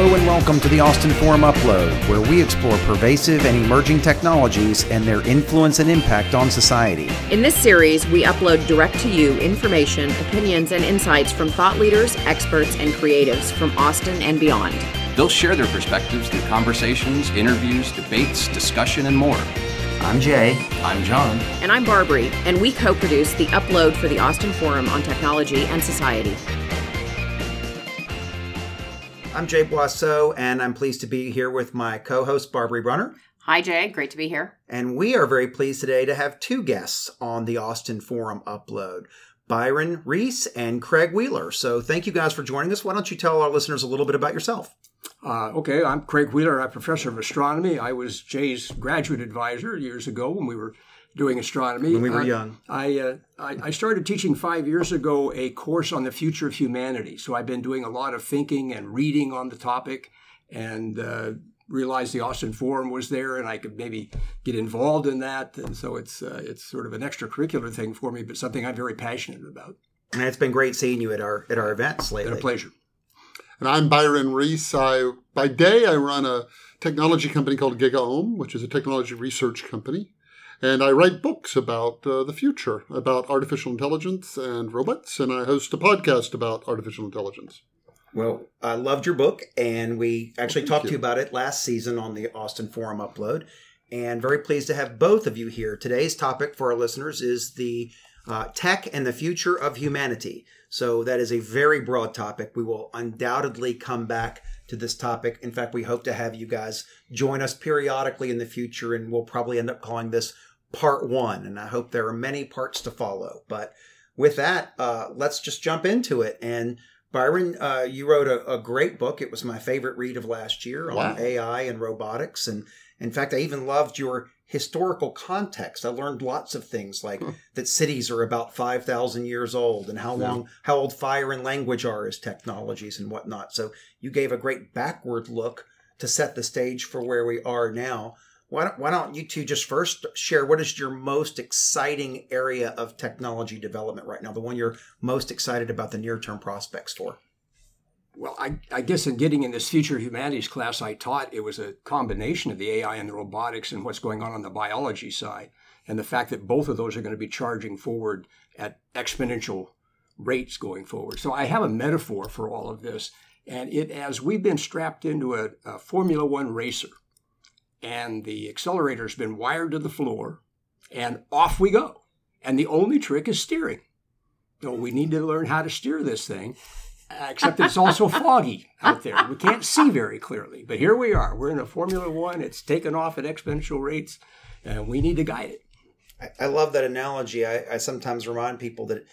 Hello and welcome to the Austin Forum Upload, where we explore pervasive and emerging technologies and their influence and impact on society. In this series, we upload direct-to-you information, opinions, and insights from thought leaders, experts, and creatives from Austin and beyond. They'll share their perspectives through conversations, interviews, debates, discussion, and more. I'm Jay. I'm John. And I'm Barbary, and we co-produce the Upload for the Austin Forum on Technology and Society. I'm Jay Boisseau, and I'm pleased to be here with my co-host, Barbary Brunner. Hi, Jay. Great to be here. And we are very pleased today to have two guests on the Austin Forum Upload, Byron Reese and Craig Wheeler. So thank you guys for joining us. Why don't you tell our listeners a little bit about yourself? Okay, I'm Craig Wheeler. I'm a professor of astronomy. I was Jay's graduate advisor years ago when we were doing astronomy. When we were young. I started teaching 5 years ago a course on the future of humanity. So I've been doing a lot of thinking and reading on the topic, and realized the Austin Forum was there and I could maybe get involved in that. And so it's sort of an extracurricular thing for me, but something I'm very passionate about. And it's been great seeing you at our events lately. It's been a pleasure. And I'm Byron Reese. By day, I run a technology company called GigaOM, which is a technology research company. And I write books about the future, about artificial intelligence and robots. And I host a podcast about artificial intelligence. Well, I loved your book, and we actually talked to you about it last season on the Austin Forum Upload. And very pleased to have both of you here. Today's topic for our listeners is the tech and the future of humanity. So that is a very broad topic. We will undoubtedly come back to this topic. In fact, we hope to have you guys join us periodically in the future, and we'll probably end up calling this Part 1. And I hope there are many parts to follow. But with that, let's just jump into it. And Byron, you wrote a great book. It was my favorite read of last year on AI and robotics. And in fact, I even loved your historical context. I learned lots of things like that cities are about 5,000 years old and how old fire and language are as technologies and whatnot. So you gave a great backward look to set the stage for where we are now. Why don't you two just first share what is your most exciting area of technology development right now, the one you're most excited about the near-term prospects for? Well, I guess in getting in this future humanities class I taught, it was a combination of the AI and the robotics and what's going on the biology side, and the fact that both of those are going to be charging forward at exponential rates going forward. So I have a metaphor for all of this, and as we've been strapped into a Formula One racer, and the accelerator's been wired to the floor, and off we go. And the only trick is steering. So we need to learn how to steer this thing, except that it's also foggy out there. We can't see very clearly. But here we are. We're in a Formula One. It's taken off at exponential rates, and we need to guide it. I love that analogy. I sometimes remind people that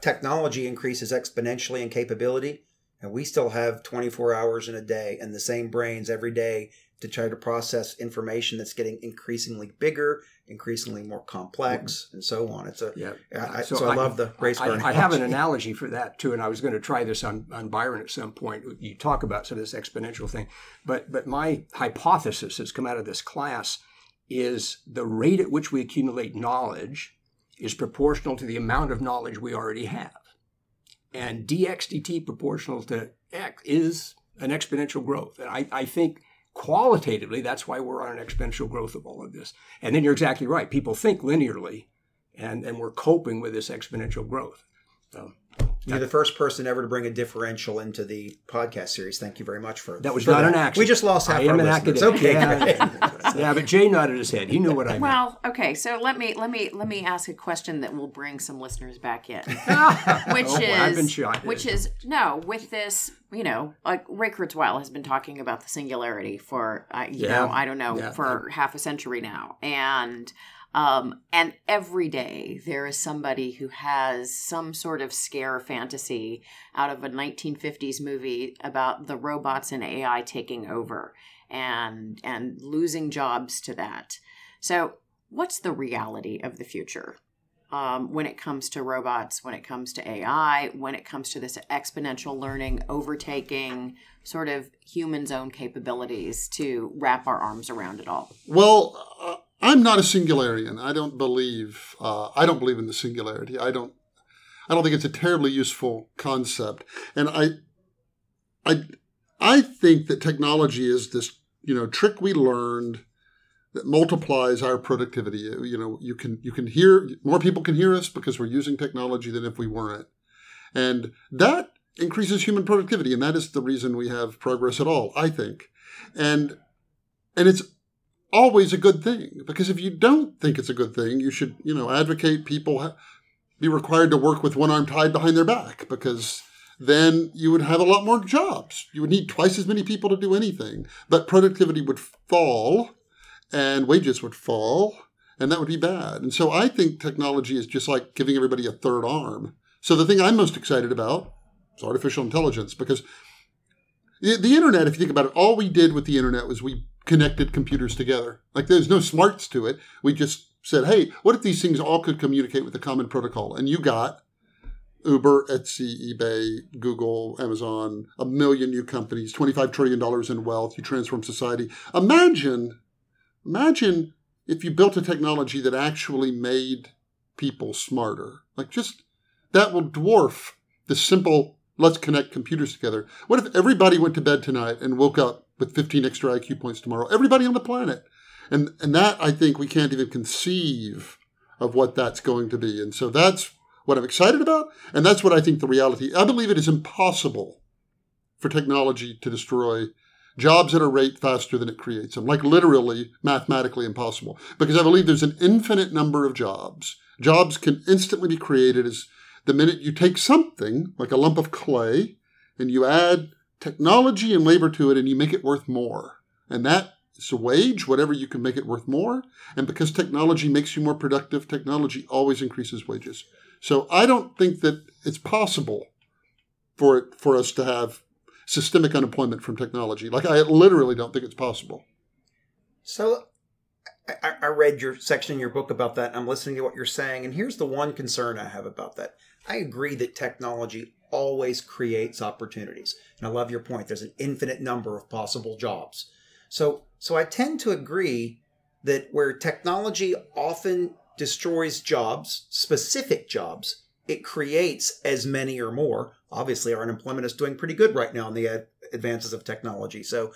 technology increases exponentially in capability, and we still have 24 hours in a day and the same brains every day to try to process information that's getting increasingly bigger, increasingly more complex, and so on. So I love the race car analogy. I have an analogy for that, too, and I was going to try this on Byron at some point. You talk about some of this exponential thing, but my hypothesis that's come out of this class is the rate at which we accumulate knowledge is proportional to the amount of knowledge we already have. And dx dt proportional to x is an exponential growth. And I think qualitatively, that's why we're on an exponential growth of all of this. And then you're exactly right. People think linearly, and we're coping with this exponential growth. So, you're the first person ever to bring a differential into the podcast series. Thank you very much for that. That was not an accident. We just lost half our listeners. Okay. Yeah, but Jay nodded his head. He knew what I meant. Well, okay. So let me ask a question that will bring some listeners back in, I've been shot. With this, like Ray Kurzweil has been talking about the singularity for for half a century now, and every day there is somebody who has some sort of scare fantasy out of a 1950s movie about the robots and AI taking over and losing jobs to that. So what's the reality of the future when it comes to robots, when it comes to AI, when it comes to this exponential learning, overtaking sort of humans' own capabilities to wrap our arms around it all? Well, I'm not a singularian. I don't believe in the singularity. I don't think it's a terribly useful concept. And I I think that technology is this, trick we learned that multiplies our productivity. You can hear, more people can hear us because we're using technology than if we weren't. And that increases human productivity. And that is the reason we have progress at all, I think. And it's always a good thing, because if you don't think it's a good thing, you should, advocate people be required to work with one arm tied behind their back, because then you would have a lot more jobs. You would need twice as many people to do anything, but productivity would fall and wages would fall, and that would be bad. And so I think technology is just like giving everybody a third arm. So the thing I'm most excited about is artificial intelligence, because the internet, if you think about it, all we did with the internet was we connected computers together. Like, there's no smarts to it. We just said, hey, what if these things all could communicate with a common protocol? And you got Uber, Etsy, eBay, Google, Amazon, a million new companies, $25 trillion in wealth. You transform society. Imagine if you built a technology that actually made people smarter. Like, just that will dwarf the simple, let's connect computers together. What if everybody went to bed tonight and woke up with 15 extra IQ points tomorrow? Everybody on the planet. And that, I think, we can't even conceive of what that's going to be. And so that's what I'm excited about. And that's what I think the reality. I believe it is impossible for technology to destroy jobs at a rate faster than it creates them. Like, literally, mathematically impossible. Because I believe there's an infinite number of jobs. Jobs can instantly be created as the minute you take something, like a lump of clay, and you add technology and labor to it, and you make it worth more. And that is a wage, whatever you can make it worth more. And because technology makes you more productive, technology always increases wages. So I don't think that it's possible for us to have systemic unemployment from technology. Like, I literally don't think it's possible. So I read your section in your book about that. I'm listening to what you're saying. And here's the one concern I have about that. I agree that technology always creates opportunities. And I love your point. There's an infinite number of possible jobs. So I tend to agree that where technology often destroys jobs, specific jobs, it creates as many or more. Obviously, our unemployment is doing pretty good right now in the advances of technology. So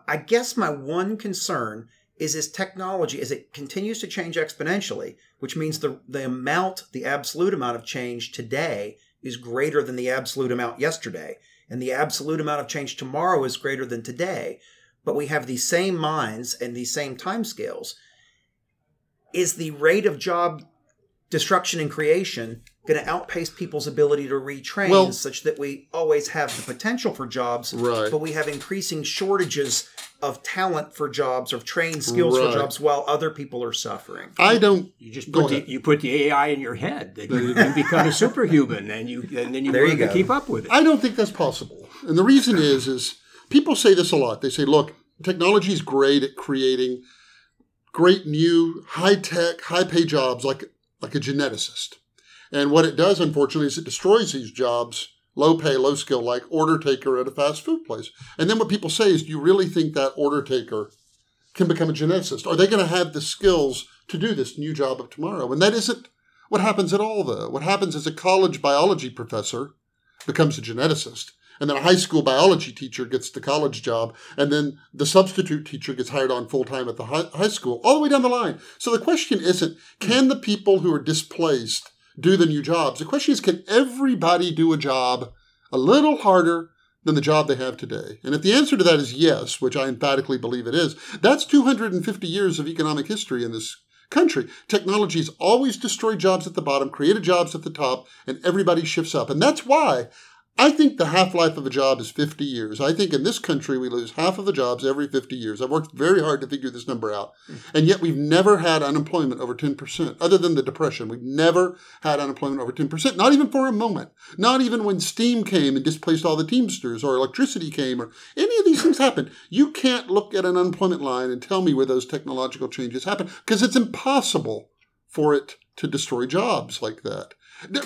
I guess my one concern is technology, as it continues to change exponentially, which means the absolute amount of change today is greater than the absolute amount yesterday. And the absolute amount of change tomorrow is greater than today. But we have these same minds and these same timescales. Is the rate of job destruction and creation going to outpace people's ability to retrain, such that we always have the potential for jobs, right, but we have increasing shortages of talent for jobs or trained skills for jobs while other people are suffering? You just put the AI in your head that you become a superhuman, and then you learn to keep up with it. I don't think that's possible. And the reason is people say this a lot. They say, look, technology is great at creating great new high-tech, high-pay jobs like a geneticist. And what it does, unfortunately, is it destroys these jobs, low pay, low skill, like order taker at a fast food place. And then what people say is, do you really think that order taker can become a geneticist? Are they going to have the skills to do this new job of tomorrow? And that isn't what happens at all, though. What happens is a college biology professor becomes a geneticist. And then a high school biology teacher gets the college job. And then the substitute teacher gets hired on full-time at the high school, all the way down the line. So the question isn't, can the people who are displaced do the new jobs? The question is, can everybody do a job a little harder than the job they have today? And if the answer to that is yes, which I emphatically believe it is, that's 250 years of economic history in this country. Technology's always destroyed jobs at the bottom, created jobs at the top, and everybody shifts up. And that's why I think the half-life of a job is 50 years. I think in this country we lose half of the jobs every 50 years. I've worked very hard to figure this number out. And yet we've never had unemployment over 10%. Other than the Depression, we've never had unemployment over 10%. Not even for a moment. Not even when steam came and displaced all the Teamsters, or electricity came, or any of these things happened. You can't look at an unemployment line and tell me where those technological changes happen, because it's impossible for it to destroy jobs like that.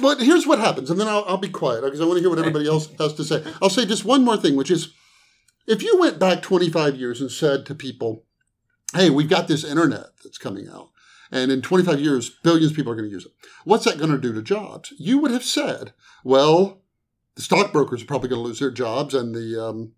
But here's what happens, and then I'll be quiet because I want to hear what everybody else has to say. I'll say just one more thing, which is, if you went back 25 years and said to people, hey, we've got this internet that's coming out, and in 25 years, billions of people are going to use it. What's that going to do to jobs? You would have said, well, the stockbrokers are probably going to lose their jobs, and the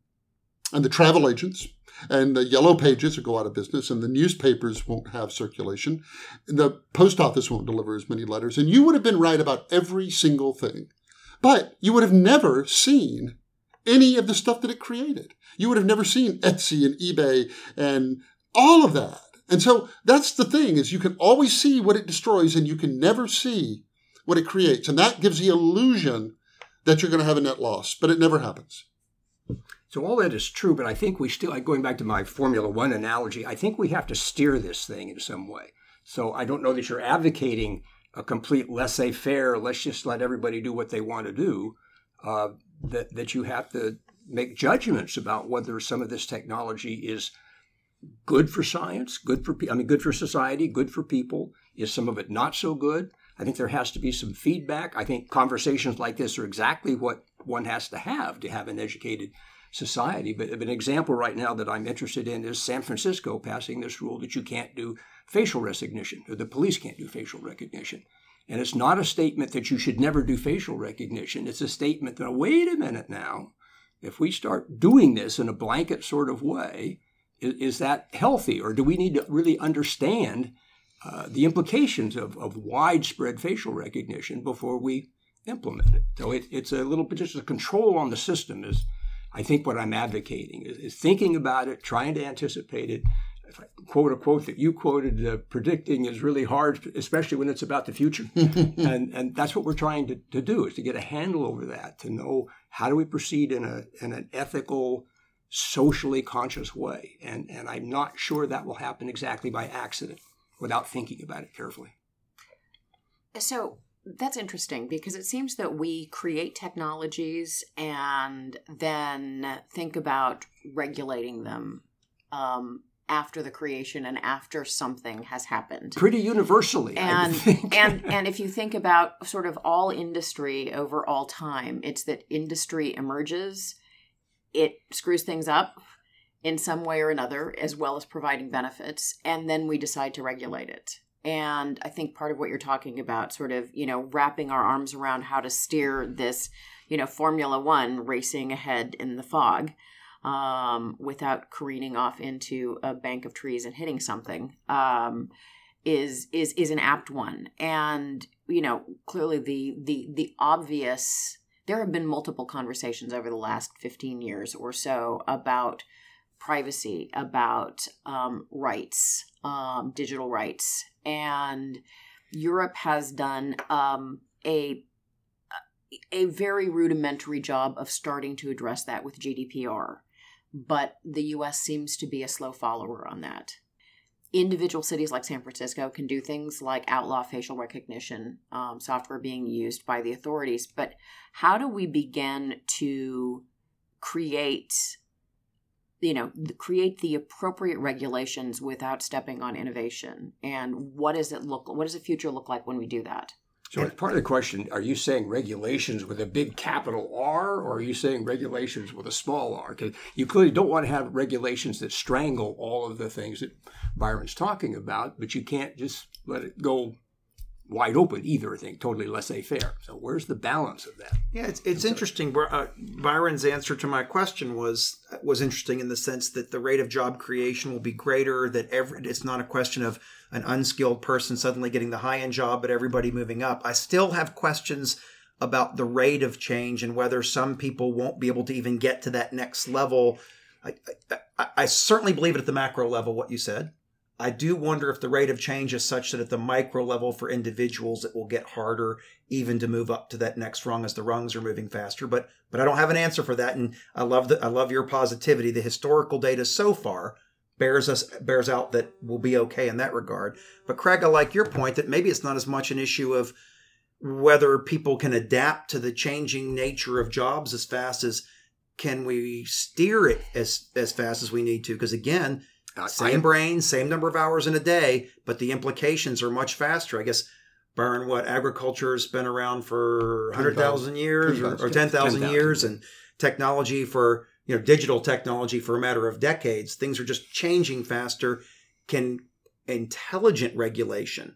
and the travel agents, and the yellow pages will go out of business, and the newspapers won't have circulation, and the post office won't deliver as many letters, and you would have been right about every single thing. But you would have never seen any of the stuff that it created. You would have never seen Etsy and eBay and all of that. And so that's the thing, is you can always see what it destroys, and you can never see what it creates. And that gives the illusion that you're going to have a net loss, but it never happens. So all that is true, but I think we still, going back to my Formula One analogy, I think we have to steer this thing in some way. So I don't know that you're advocating a complete laissez-faire, let's just let everybody do what they want to do, that you have to make judgments about whether some of this technology is good for science, good for society, good for people. Is some of it not so good? I think there has to be some feedback. I think conversations like this are exactly what one has to have an educated society. But an example right now that I'm interested in is San Francisco passing this rule that you can't do facial recognition, or the police can't do facial recognition. And it's not a statement that you should never do facial recognition. It's a statement that, wait a minute now, if we start doing this in a blanket sort of way, is that healthy? Or do we need to really understand the implications of widespread facial recognition before we implement it? So it's a little bit just a control on the system is, I think, what I'm advocating, is thinking about it, trying to anticipate it. If I quote a quote that you quoted, predicting is really hard, especially when it's about the future. and that's what we're trying to do, is to get a handle over that, to know how do we proceed in an ethical, socially conscious way. And I'm not sure that will happen exactly by accident without thinking about it carefully. So that's interesting, because it seems that we create technologies and then think about regulating them after the creation and after something has happened. Pretty universally, I would think. and if you think about sort of all industry over all time, it's that industry emerges, it screws things up in some way or another, as well as providing benefits, and then we decide to regulate it. And I think part of what you're talking about, sort of, wrapping our arms around how to steer this, Formula One racing ahead in the fog, without careening off into a bank of trees and hitting something, is an apt one. And, clearly the obvious, there have been multiple conversations over the last 15 years or so about privacy, about rights, digital rights. And Europe has done a very rudimentary job of starting to address that with GDPR. But the U.S. seems to be a slow follower on that. Individual cities like San Francisco can do things like outlaw facial recognition software being used by the authorities. But how do we begin to create the appropriate regulations without stepping on innovation? And what does the future look like when we do that? So as part of the question, are you saying regulations with a big capital R, or are you saying regulations with a small r? Because you clearly don't want to have regulations that strangle all of the things that Byron's talking about, but you can't just let it go wide open either, I think, totally laissez-faire. So where's the balance of that? Yeah, it's interesting. Byron's answer to my question was interesting in the sense that the rate of job creation will be greater, that it's not a question of an unskilled person suddenly getting the high-end job, but everybody moving up. I still have questions about the rate of change and whether some people won't be able to even get to that next level. I certainly believe it at the macro level, what you said. I do wonder if the rate of change is such that at the micro level for individuals, it will get harder even to move up to that next rung as the rungs are moving faster. But I don't have an answer for that. And I love your positivity. The historical data so far bears out that we'll be okay in that regard. But Craig, I like your point that maybe it's not as much an issue of whether people can adapt to the changing nature of jobs as fast as can we steer it as fast as we need to. Because again, same brain, same number of hours in a day, but the implications are much faster. I guess, Byron, agriculture has been around for 100,000 years or 10,000 years, and technology for, digital technology for a matter of decades. Things are just changing faster. Can intelligent regulation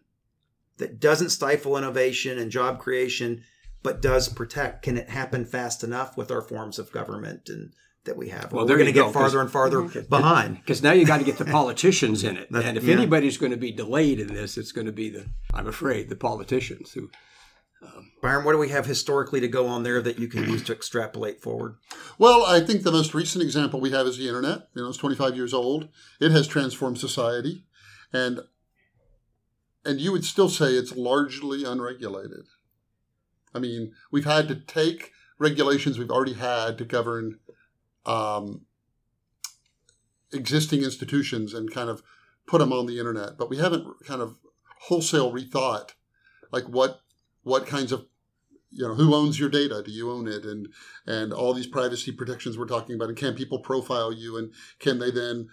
that doesn't stifle innovation and job creation, but does protect, can it happen fast enough with our forms of government and that we have. Well, we're going to get farther and farther behind. Because now you got to get the politicians in it. And if anybody's going to be delayed in this, it's going to be I'm afraid, the politicians who... Byron, what do we have historically to go on there that you can use to extrapolate forward? Well, I think the most recent example we have is the internet. It's 25 years old. It has transformed society. And you would still say it's largely unregulated. I mean, we've had to take regulations we've already had to govern existing institutions and kind of put them on the internet. But we haven't kind of wholesale rethought, like what kinds of, who owns your data? Do you own it? And all these privacy protections we're talking about. And can people profile you? And can they then,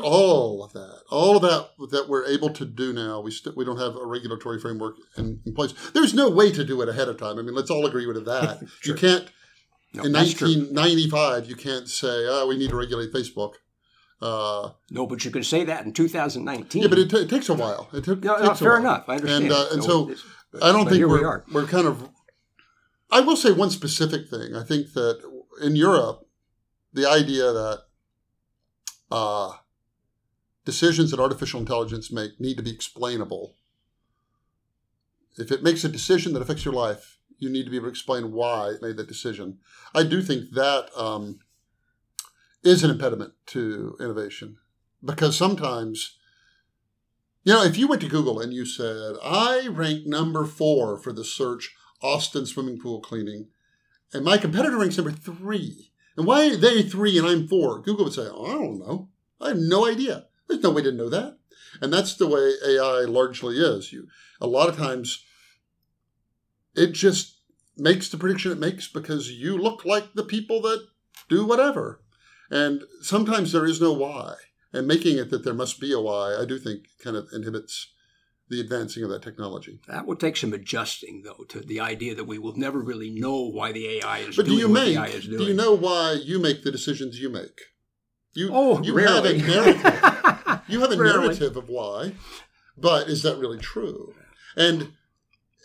all of that we're able to do now, we don't have a regulatory framework in place. There's no way to do it ahead of time. Let's all agree with that. Sure. You can't, in 1995, you can't say, we need to regulate Facebook. No, but you can say that in 2019. Yeah, but it takes a while. Fair enough. I understand. And so I don't think we're kind of... I will say one specific thing. I think that in Europe, the idea that decisions that artificial intelligence make need to be explainable. If it makes a decision that affects your life, you need to be able to explain why it made that decision. I do think that is an impediment to innovation. Because sometimes, if you went to Google and you said, I rank number 4 for the search Austin swimming pool cleaning, and my competitor ranks number 3, and why are they 3 and I'm 4? Google would say, I don't know. I have no idea. There's no way to know that. And that's the way AI largely is. A lot of times, it just makes the prediction it makes because you look like the people that do whatever. And sometimes there is no why. And making it that there must be a why, I do think kind of inhibits the advancing of that technology. That will take some adjusting, though, to the idea that we will never really know why the AI is doing what the AI is doing. Do you know why you make the decisions you make? You have a narrative. You have a narrative of why, but is that really true? And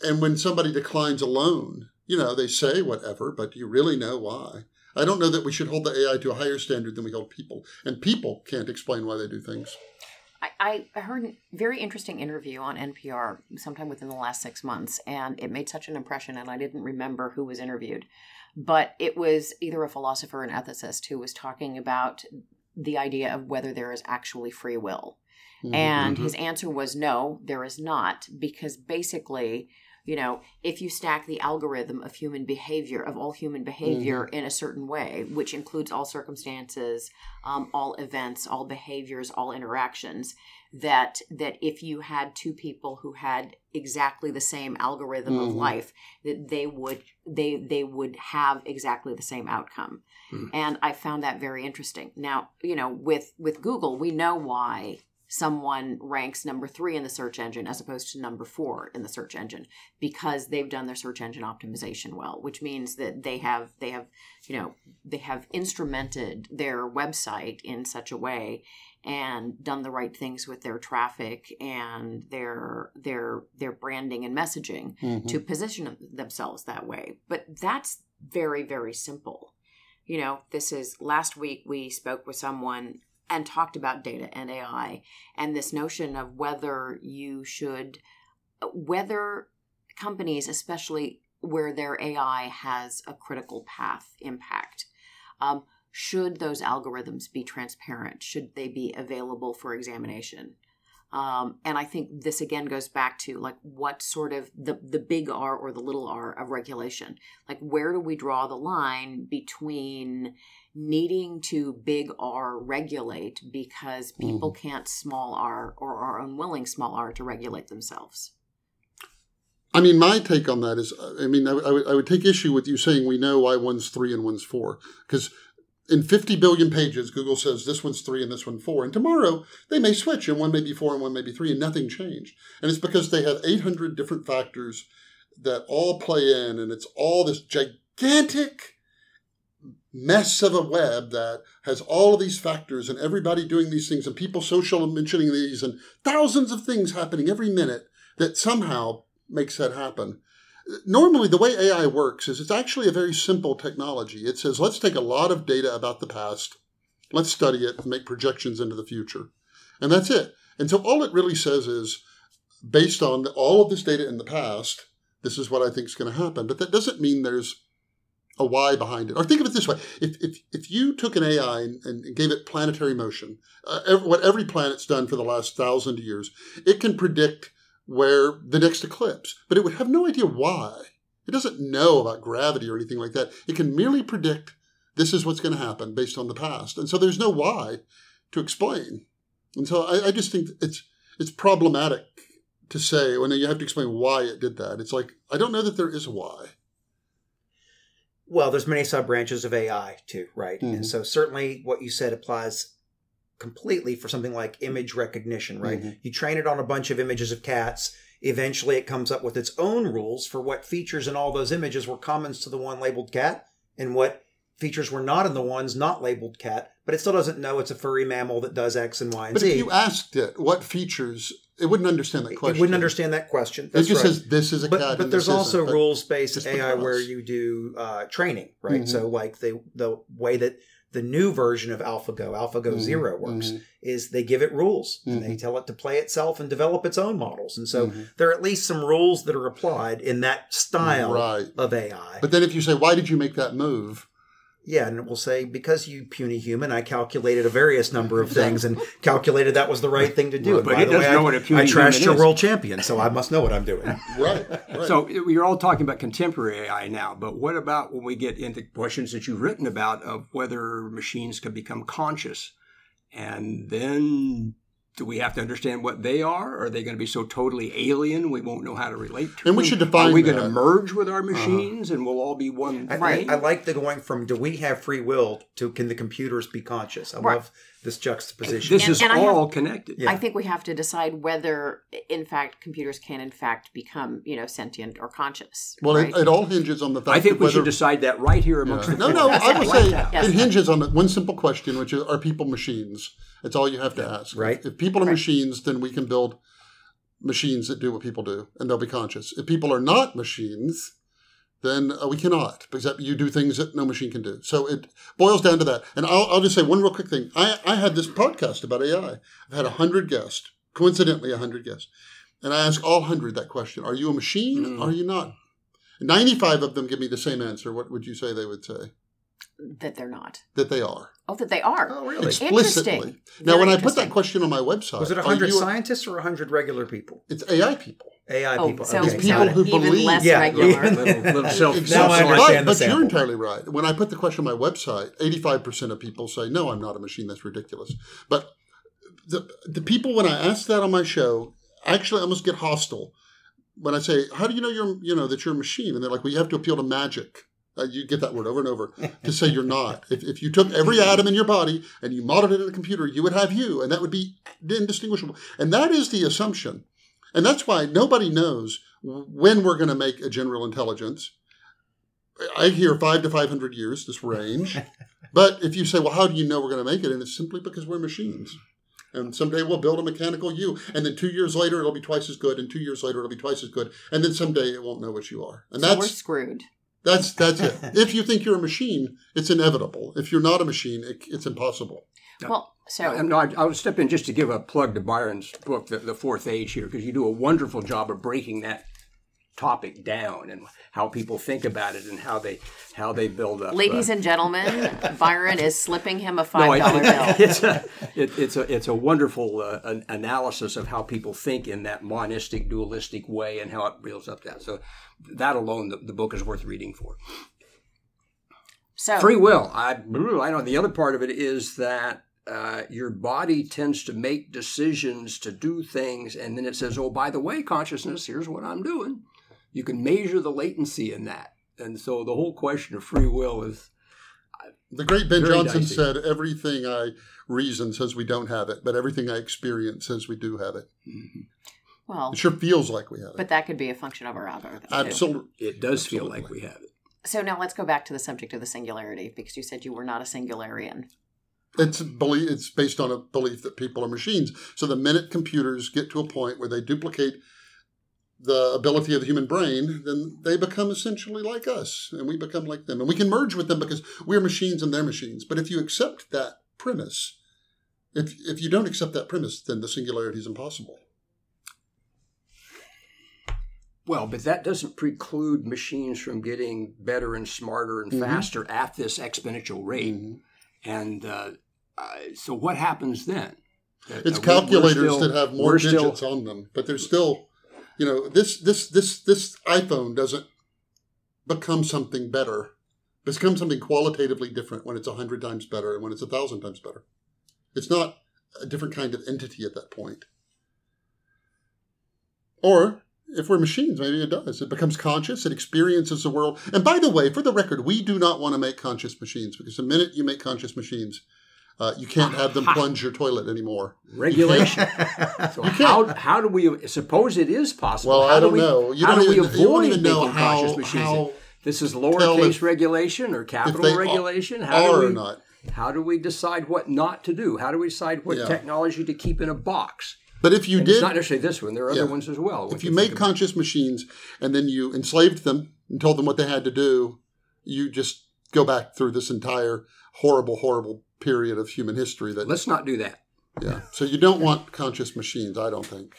when somebody declines a loan, they say whatever, but do you really know why? I don't know that we should hold the AI to a higher standard than we hold people. And people can't explain why they do things. I heard a very interesting interview on NPR sometime within the last 6 months, and it made such an impression, and I didn't remember who was interviewed. But it was either a philosopher or an ethicist who was talking about the idea of whether there is actually free will. Mm-hmm. And his answer was no, there is not, because basically... if you stack the algorithm of human behavior, of all human behavior in a certain way, which includes all circumstances, all events, all behaviors, all interactions, that if you had two people who had exactly the same algorithm of life, that they would have exactly the same outcome. And I found that very interesting. Now, with Google, we know why someone ranks number 3 in the search engine as opposed to number 4 in the search engine, because they've done their search engine optimization well, which means that they have instrumented their website in such a way and done the right things with their traffic and their branding and messaging to position themselves that way. But that's very, very simple. This is last week we spoke with someone and talked about data and AI and this notion of whether companies, especially where their AI has a critical path impact, should those algorithms be transparent? Should they be available for examination? And I think this again goes back to what sort of the big R or the little r of regulation. Where do we draw the line between needing to big R regulate because people can't small r or are unwilling small r to regulate themselves? My take on that is, I would take issue with you saying we know why one's 3 and one's 4, because in 50 billion pages, Google says this one's 3 and this one's 4. And tomorrow, they may switch, and one may be 4 and one may be 3, and nothing changed. And it's because they have 800 different factors that all play in, and it's all this gigantic mess of a web that has all of these factors and everybody doing these things and people social mentioning these and thousands of things happening every minute that somehow makes that happen. normally the way AI works is it's actually a very simple technology. It says, let's take a lot of data about the past, let's study it and make projections into the future. And that's it. And so all it really says is, based on all of this data in the past, this is what I think is going to happen. But that doesn't mean there's a why behind it. Or think of it this way. If you took an AI and gave it planetary motion, what every planet's done for the last 1,000 years, it can predict where the next eclipse, but it would have no idea why. It doesn't know about gravity or anything like that. It can merely predict this is what's going to happen based on the past. And so there's no why to explain. And so I just think it's problematic to say when you have to explain why it did that. It's like, I don't know that there is a why. Well, there's many sub-branches of AI too, right? Mm-hmm. And so certainly what you said applies completely for something like image recognition, right? Mm-hmm. You train it on a bunch of images of cats. Eventually it comes up with its own rules for what features in all those images were common to the one labeled cat and what features were not in the ones not labeled cat, but it still doesn't know it's a furry mammal that does X and Y and but Z. But if you asked it what features, it wouldn't understand that question. It wouldn't understand that question. That's it just says this is a cat. But there's also rules-based AI where you do training, right? Mm-hmm. So like the way that the new version of AlphaGo mm-hmm. 0 works mm-hmm. is they give it rules mm-hmm. and they tell it to play itself and develop its own models. And so mm-hmm. there are at least some rules that are applied in that style of AI. But then if you say, why did you make that move? Yeah, and it will say, because you puny human, I calculated a various number of things and calculated that was the right thing to do. Well, but it doesn't know what a puny human is. I trashed your world champion, so I Mm-hmm. must know what I'm doing. Right. So you're all talking about contemporary AI now, but what about when we get into questions that you've written about of whether machines can become conscious? And then do we have to understand what they are? Are they going to be so totally alien we won't know how to relate to them? And we should define Are we going to merge with our machines and we'll all be one thing? I like the going from do we have free will to can the computers be conscious? I love this juxtaposition. This is all connected. Yeah. I think we have to decide whether, in fact, computers can, in fact, become, sentient or conscious. Well, right? it all hinges on the fact I think we should decide that right here amongst the No, I would say it hinges on one simple question, which is, are people machines? That's all you have to ask. Right. If people are machines, then we can build machines that do what people do, and they'll be conscious. If people are not machines, then we cannot, because you do things that no machine can do. So it boils down to that. And I'll just say one real quick thing. I had this podcast about AI. I've had 100 guests, coincidentally 100 guests. And I ask all 100 that question. Are you a machine? Or are you not? 95 of them give me the same answer. What would you say they would say? That they're not. That they are. Oh, that they are. Oh, really? Explicitly. Now, when I put that question on my website... Was it 100 scientists or 100 regular people? It's AI people. AI people. So it's people who even believe... less regular. little exactly. Now I understand but you're entirely right. When I put the question on my website, 85% of people say, no, I'm not a machine. That's ridiculous. But the people, when I ask that on my show, actually almost get hostile. When I say, how do you know that you're a machine? And they're like, well, you have to appeal to magic. You get that word over and over to say you're not. If you took every atom in your body and you modeled it in a computer, you would have you, and that would be indistinguishable. And that is the assumption. And that's why nobody knows when we're going to make a general intelligence. I hear 5 to 500 years, this range. But if you say, well, how do you know we're going to make it? And it's simply because we're machines. And someday we'll build a mechanical you. And then 2 years later, it'll be twice as good. And 2 years later, it'll be twice as good. And then someday it won't know what you are. And so we're screwed. That's it. If you think you're a machine, it's inevitable. If you're not a machine, it's impossible. Well, so... No, I'll step in just to give a plug to Byron's book, The Fourth Age here, because you do a wonderful job of breaking that topic down and how people think about it and how they build up. Ladies and gentlemen, Byron is slipping him a $5 bill. It's a wonderful analysis of how people think in that monistic, dualistic way and how it builds up that. So that alone, the book is worth reading for. So free will. I know the other part of it is that your body tends to make decisions to do things, and then it says, oh, by the way, consciousness, here's what I'm doing. You can measure the latency in that. And so the whole question of free will is... The great Ben Johnson said, everything I reason says we don't have it, but everything I experience says we do have it. Mm-hmm. Well, it sure feels like we have it. But that could be a function of our algorithm, Absolutely. too. It does feel like we have it. So now let's go back to the subject of the singularity, because you said you were not a singularian. It's based on a belief that people are machines. So the minute computers get to a point where they duplicate the ability of the human brain, then they become essentially like us, and we become like them. And we can merge with them because we're machines and they're machines. But if you accept that premise, if you don't accept that premise, then the singularity is impossible. Well, but that doesn't preclude machines from getting better and smarter and faster at this exponential rate. And so what happens then? It's calculators that have more digits on them, but there's still, this iPhone doesn't become something better. It becomes something qualitatively different when it's 100 times better and when it's 1,000 times better. It's not a different kind of entity at that point. Or if we're machines, maybe it does. It becomes conscious. It experiences the world. And by the way, for the record, we do not want to make conscious machines, because the minute you make conscious machines, you can't have them plunge your toilet anymore. Regulation. So how do we suppose it is possible? Well, I don't know. How do we avoid making conscious machines? This is lowercase regulation or capital regulation? How do we decide what not to do? How do we decide what technology to keep in a box? But if you did, it's not necessarily this one. There are other ones as well. If you made conscious machines and then you enslaved them and told them what they had to do, you just go back through this entire horrible, horrible period of human history. Let's not do that. Yeah. So you don't want conscious machines, I don't think.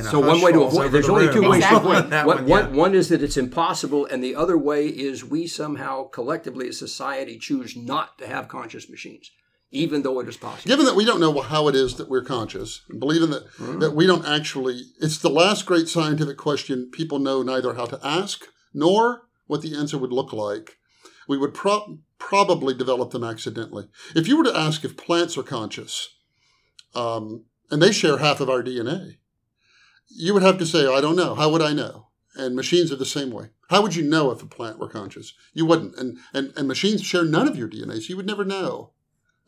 So one way to avoid, there's only two ways to avoid that. One is that it's impossible, and the other way is we somehow collectively as society choose not to have conscious machines, even though it is possible. Given that we don't know how it is that we're conscious, and believing that we don't actually, it's the last great scientific question people know neither how to ask nor what the answer would look like, we would probably develop them accidentally. If you were to ask if plants are conscious, and they share half of our DNA, you would have to say, I don't know. How would I know? And machines are the same way. How would you know if a plant were conscious? You wouldn't. And machines share none of your DNA, so you would never know.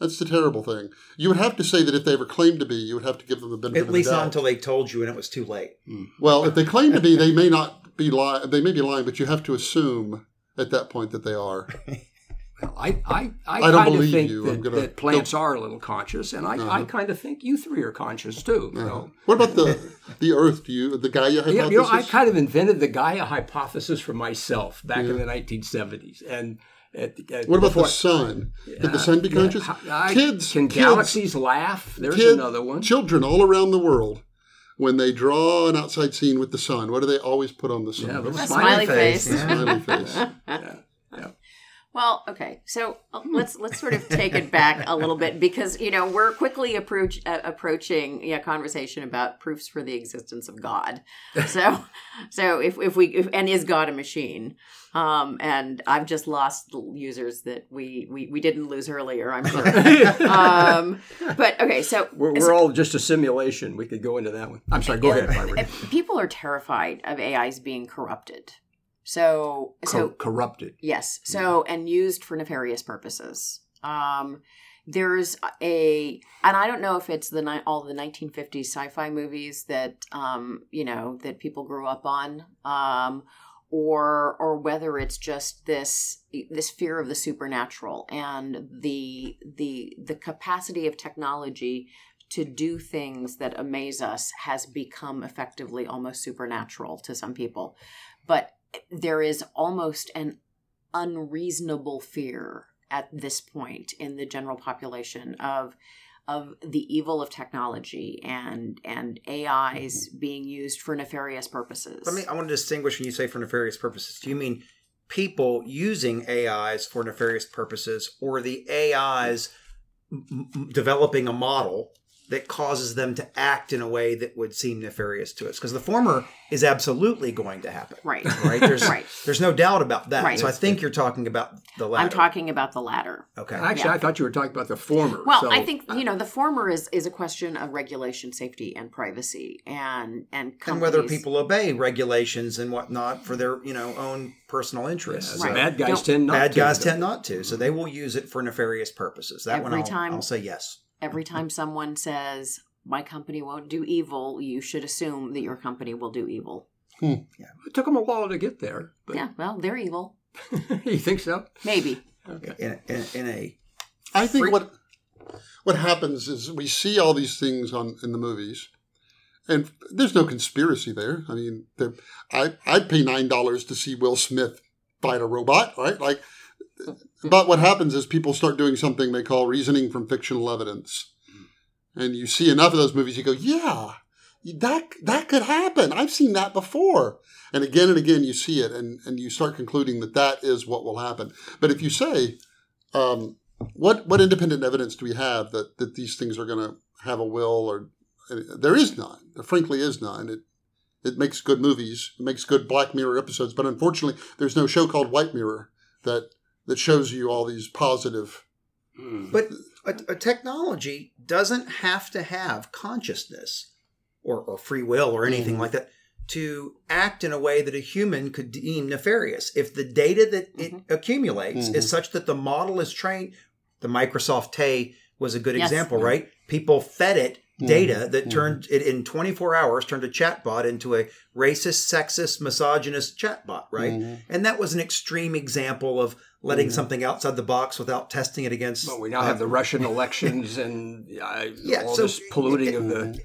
That's the terrible thing. You would have to say that if they ever claimed to be, you would have to give them the benefit of the doubt. At least not until they told you and it was too late. Well, if they claim to be, they may not be lying. They may be lying, but you have to assume at that point that they are. Well, I don't believe think you. that plants are a little conscious, and I kind of think you three are conscious too. So. What about the Earth? The Gaia hypothesis? I kind of invented the Gaia hypothesis for myself back in the 1970s, and. What about the sun? Could the sun be conscious? Can galaxies laugh? There's another one. Children all around the world, when they draw an outside scene with the sun, what do they always put on the sun? A smiley face. Smiley face. Yeah. Well, okay, so let's sort of take it back a little bit, because we're quickly approaching a conversation about proofs for the existence of God. So if is God a machine? And I've just lost the users that we didn't lose earlier, I'm sure. But okay, so we're all just a simulation. We could go into that one. I'm sorry. Go ahead, Barbara. People are terrified of AIs being corrupted. Corrupted. Yes. So, and used for nefarious purposes. There's and I don't know if it's all the 1950s sci-fi movies that, that people grew up on, or whether it's just this fear of the supernatural and the capacity of technology to do things that amaze us has become effectively almost supernatural to some people. But there is almost an unreasonable fear at this point in the general population of the evil of technology and AIs being used for nefarious purposes. I want to distinguish when you say for nefarious purposes. Do you mean people using AIs for nefarious purposes, or the AIs developing a model that causes them to act in a way that would seem nefarious to us? Because the former is absolutely going to happen. Right. There's no doubt about that. Right. So I think you're talking about the latter. I'm talking about the latter. Okay. Actually, I thought you were talking about the former. Well, I think, the former is a question of regulation, safety, and privacy, and whether people obey regulations and whatnot for their, own personal interests. Yeah, so bad guys tend not to. So they will use it for nefarious purposes. That I'll say yes. Every time someone says, my company won't do evil, you should assume that your company will do evil. Yeah. It took them a while to get there. But... Yeah, well, they're evil. You think so? Maybe. Okay. I think what happens is we see all these things in the movies, and there's no conspiracy there. I mean, I'd pay $9 to see Will Smith fight a robot, right? Like, but what happens is people start doing something they call reasoning from fictional evidence. And you see enough of those movies, you go, yeah, that could happen. I've seen that before. And again you see it, and you start concluding that is what will happen. But if you say, what independent evidence do we have that these things are going to have a will? Or there is none. There frankly is none. It makes good movies. It makes good Black Mirror episodes. But unfortunately, there's no show called White Mirror that shows you all these positive. But a technology doesn't have to have consciousness or free will or anything like that to act in a way that a human could deem nefarious. If the data that it accumulates is such that the model is trained, the Microsoft Tay was a good example, right? People fed it data that turned it in 24 hours, turned a chatbot into a racist, sexist, misogynist chatbot, right? And that was an extreme example of letting something outside the box without testing it against... Well, we now have the Russian elections and all this polluting of the...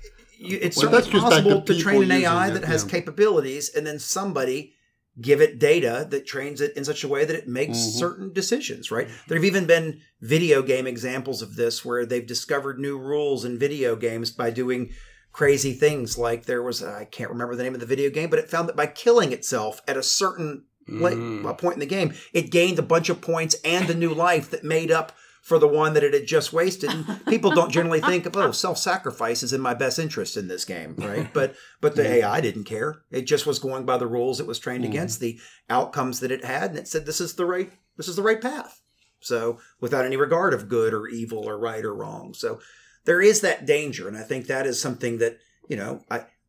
It's certainly possible to train an AI that has capabilities and then somebody give it data that trains it in such a way that it makes certain decisions, right? There have even been video game examples of this where they've discovered new rules in video games by doing crazy things. Like there was, I can't remember the name of the video game, but it found that by killing itself at a certain point in the game, it gained a bunch of points and a new life that made up for the one that it had just wasted. And people don't generally think of, self-sacrifice is in my best interest in this game, right? But the AI didn't care. It just was going by the rules it was trained against, the outcomes that it had, and it said this is the right path. So without any regard of good or evil or right or wrong. So there is that danger, and I think that is something that,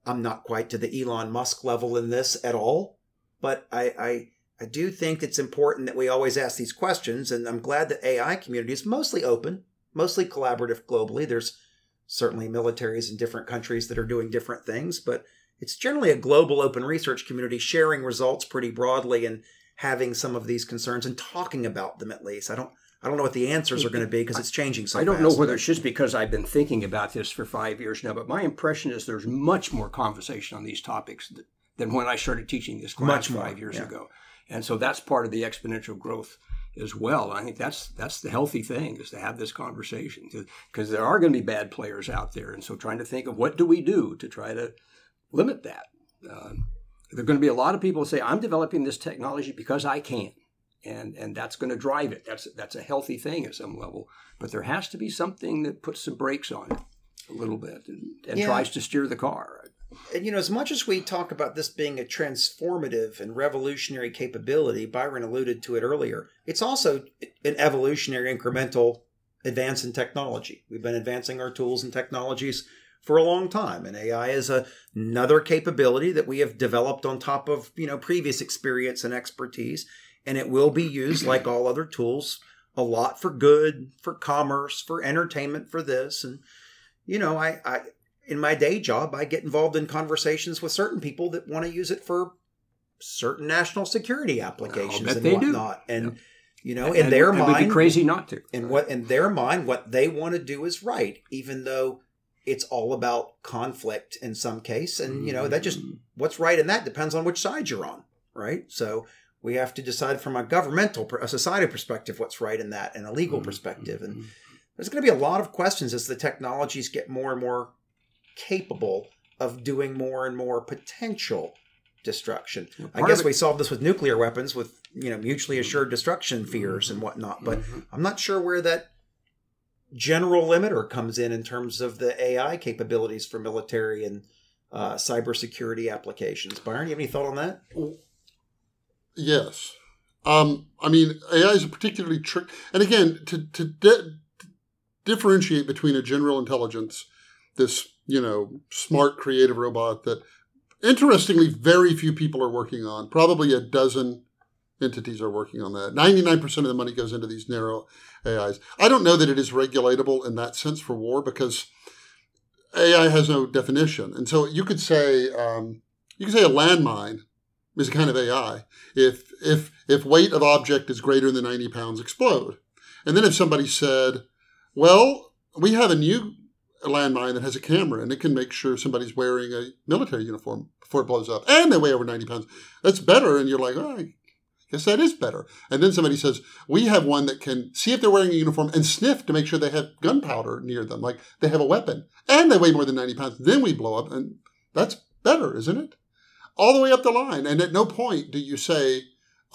I'm not quite to the Elon Musk level in this at all, but I do think it's important that we always ask these questions, and I'm glad the AI community is mostly open, mostly collaborative globally. There's certainly militaries in different countries that are doing different things, but it's generally a global open research community sharing results pretty broadly and having some of these concerns and talking about them at least. I don't know what the answers are going to be because it's changing so fast. I don't know whether it's just because I've been thinking about this for 5 years now, but my impression is there's much more conversation on these topics than when I started teaching this class 5 years ago. And so that's part of the exponential growth as well. I think that's the healthy thing, is to have this conversation, because there are going to be bad players out there. And so trying to think of what do we do to try to limit that. There are going to be a lot of people who say, I'm developing this technology because I can. And that's going to drive it. That's a healthy thing at some level. But there has to be something that puts some brakes on it a little bit and tries to steer the car. And, as much as we talk about this being a transformative and revolutionary capability, Byron alluded to it earlier, it's also an evolutionary incremental advance in technology. We've been advancing our tools and technologies for a long time, and AI is another capability that we have developed on top of, previous experience and expertise, and it will be used like all other tools a lot for good, for commerce, for entertainment, for this. And, I in my day job, I get involved in conversations with certain people that want to use it for certain national security applications and whatnot. And, in their mind, it would be crazy not to. In their mind, what they want to do is right, even though it's all about conflict in some case. And, that just, what's right in that depends on which side you're on, right? So we have to decide from a society perspective what's right in that, and a legal perspective. And there's going to be a lot of questions as the technologies get more and more capable of doing more and more potential destruction. I guess we solved this with nuclear weapons, with mutually assured destruction fears and whatnot. But I'm not sure where that general limiter comes in terms of the AI capabilities for military and cybersecurity applications. Byron, you have any thought on that? Yes. AI is a particularly trick. And again, to differentiate between a general intelligence, this smart, creative robot that, interestingly, very few people are working on. Probably a dozen entities are working on that. 99% of the money goes into these narrow AIs. I don't know that it is regulatable in that sense for war, because AI has no definition. And so you could say a landmine is a kind of AI. If weight of object is greater than 90 pounds, explode. And then if somebody said, well, we have a new a landmine that has a camera, and it can make sure somebody's wearing a military uniform before it blows up, and they weigh over 90 pounds. That's better, and you're like, oh, I guess that is better. And then somebody says, we have one that can see if they're wearing a uniform and sniff to make sure they have gunpowder near them, like they have a weapon, and they weigh more than 90 pounds. Then we blow up, and that's better, isn't it? All the way up the line, and at no point do you say,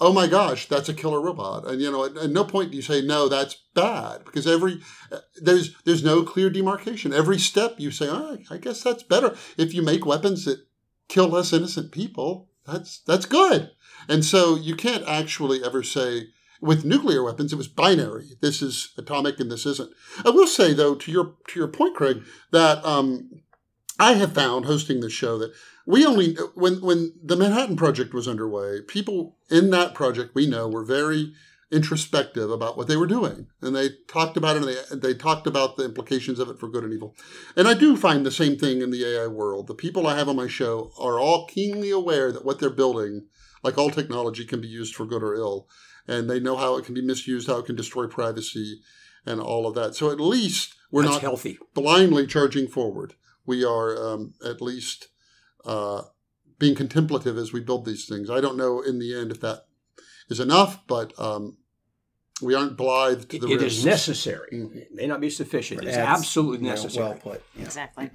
oh my gosh, that's a killer robot. And, at no point do you say, no, that's bad. Because there's no clear demarcation. Every step you say, oh, I guess that's better. If you make weapons that kill less innocent people, that's good. And so you can't actually ever say, with nuclear weapons, it was binary. This is atomic and this isn't. I will say, though, to your point, Craig, that I have found, hosting this show, that we only, when the Manhattan Project was underway, people in that project we know were very introspective about what they were doing. And they talked about it, and they talked about the implications of it for good and evil. And I do find the same thing in the AI world. The people I have on my show are all keenly aware that what they're building, like all technology, can be used for good or ill. And they know how it can be misused, how it can destroy privacy, and all of that. So at least we're not healthy, blindly charging forward. We are at least being contemplative as we build these things. I don't know in the end if that is enough, but we aren't blithe to the risks. It is necessary. Mm-hmm. It may not be sufficient. It's absolutely necessary. Well put. Yeah. Exactly.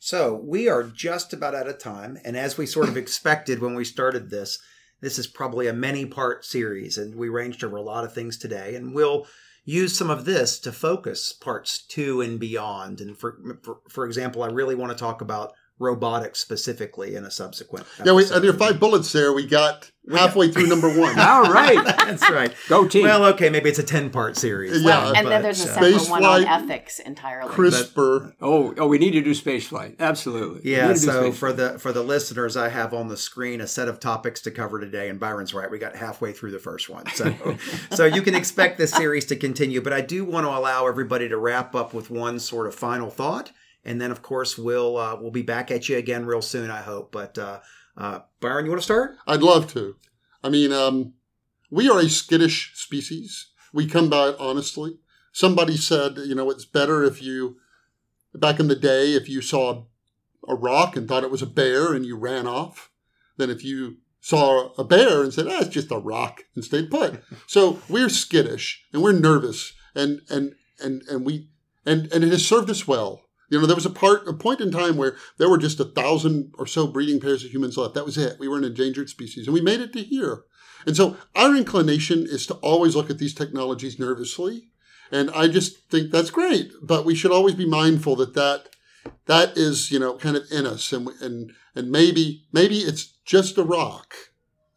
So we are just about out of time. And as we sort of expected when we started this is probably a many-part series. And we ranged over a lot of things today. And we'll use some of this to focus parts 2 and beyond. And for example, I really want to talk about robotics specifically in a subsequent episode. Yeah, and your 5 bullets there, we got halfway through number 1. All right. That's right. Go team. Well, okay, maybe it's a 10-part series. Well, and then there's a separate one on ethics entirely. CRISPR. Oh, we need to do spaceflight. Absolutely. Yeah, so for the listeners, I have on the screen a set of topics to cover today, and Byron's right. We got halfway through the first one. So you can expect this series to continue, but I do want to allow everybody to wrap up with one sort of final thought. And then, of course, we'll be back at you again real soon, I hope. But Byron, you want to start? I'd love to. I mean, we are a skittish species. We come by it honestly. Somebody said, it's better if you, back in the day, if you saw a rock and thought it was a bear and you ran off, than if you saw a bear and said, it's just a rock and stayed put. So we're skittish and we're nervous and it has served us well. There was a point in time where there were just 1,000 or so breeding pairs of humans left. That was it. We were an endangered species, and we made it to here. And so our inclination is to always look at these technologies nervously, and I just think that's great. But we should always be mindful that is, kind of in us, and maybe it's just a rock.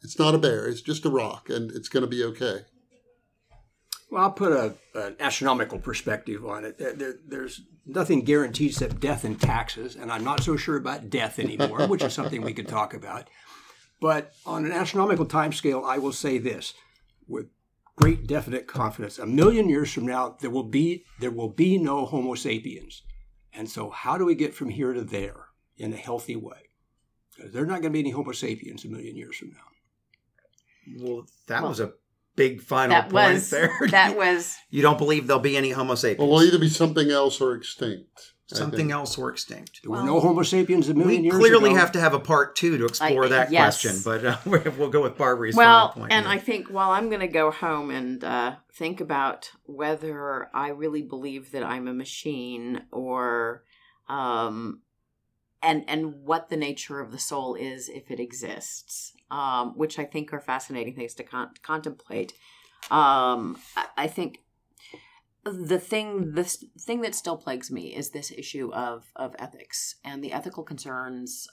It's not a bear. It's just a rock, and it's going to be okay. Well, I'll put an astronomical perspective on it. There's nothing guaranteed except death and taxes, and I'm not so sure about death anymore, which is something we could talk about. But on an astronomical timescale, I will say this with great definite confidence: 1,000,000 years from now, there will be no Homo sapiens. And so, how do we get from here to there in a healthy way? Because there's not going to be any Homo sapiens 1,000,000 years from now. Well, that was a big final point there. That was... You don't believe there'll be any Homo sapiens? Well, we'll either be something else or extinct. Something else or extinct. There were no Homo sapiens 1,000,000 years ago. We clearly have to have a part 2 to explore that question, but we'll go with Barbara's final point. And I think, I'm going to go home and think about whether I really believe that I'm a machine or... and what the nature of the soul is if it exists, which I think are fascinating things to contemplate. I think the thing that still plagues me is this issue of ethics and the ethical concerns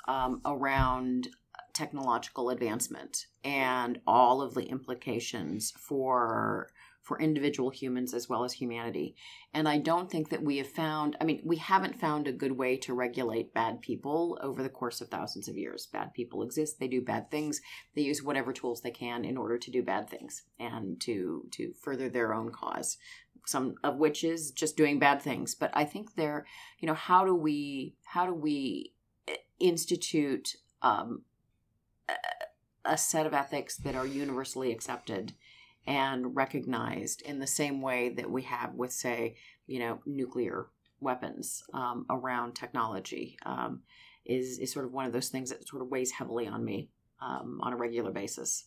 around technological advancement and all of the implications for individual humans as well as humanity. And I don't think that we haven't found a good way to regulate bad people over the course of thousands of years. Bad people exist. They do bad things. They use whatever tools they can in order to do bad things and to further their own cause, some of which is just doing bad things. But I think how do we institute a set of ethics that are universally accepted and recognized in the same way that we have with, say, nuclear weapons around technology is sort of one of those things that sort of weighs heavily on me on a regular basis.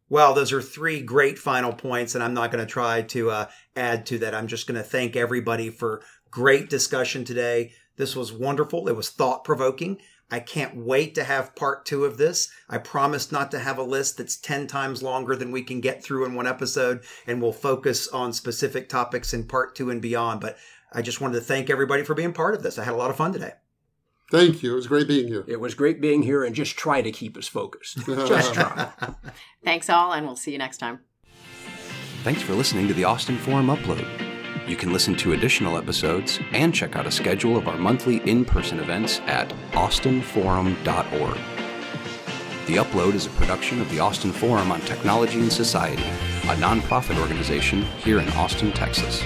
Well, those are 3 great final points, and I'm not going to try to add to that. I'm just going to thank everybody for great discussion today. This was wonderful. It was thought-provoking. I can't wait to have part 2 of this. I promise not to have a list that's 10 times longer than we can get through in one episode, and we'll focus on specific topics in part 2 and beyond. But I just wanted to thank everybody for being part of this. I had a lot of fun today. Thank you. It was great being here. It was great being here, and just try to keep us focused. Just try. Thanks all, and we'll see you next time. Thanks for listening to the Austin Forum Upload. You can listen to additional episodes and check out a schedule of our monthly in-person events at austinforum.org. The Upload is a production of the Austin Forum on Technology and Society, a nonprofit organization here in Austin, Texas.